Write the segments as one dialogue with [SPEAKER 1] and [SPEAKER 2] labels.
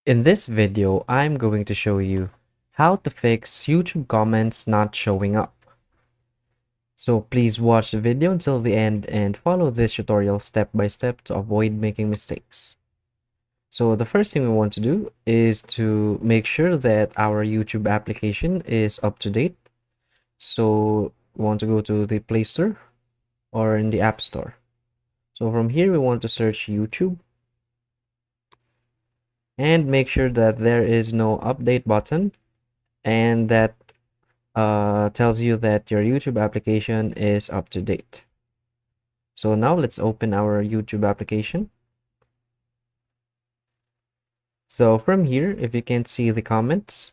[SPEAKER 1] In this video, I'm going to show you how to fix YouTube comments not showing up. So please watch the video until the end and follow this tutorial step by step to avoid making mistakes. So the first thing we want to do is to make sure that our YouTube application is up to date. So we want to go to the Play Store or in the App Store. So from here, we want to search YouTube and make sure that there is no update button and that tells you that your YouTube application is up to date. So now let's open our YouTube application. So from here, if you can't see the comments,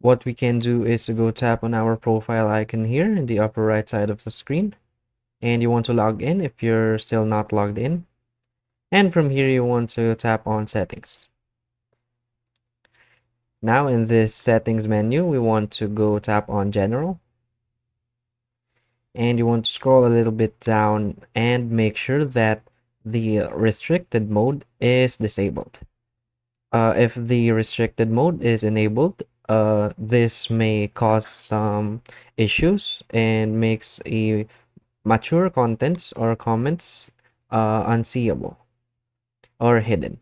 [SPEAKER 1] what we can do is to go tap on our profile icon here in the upper right side of the screen. And you want to log in if you're still not logged in. And from here, you want to tap on settings. Now in this settings menu, we want to go tap on general. And you want to scroll a little bit down and make sure that the restricted mode is disabled. If the restricted mode is enabled, this may cause some issues and makes a mature contents or comments unseeable or hidden.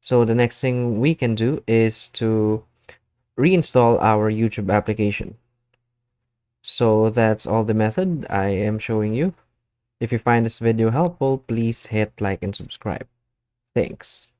[SPEAKER 1] So the next thing we can do is to reinstall our YouTube application. So that's all the method I am showing you. If you find this video helpful, please hit like and subscribe. Thanks.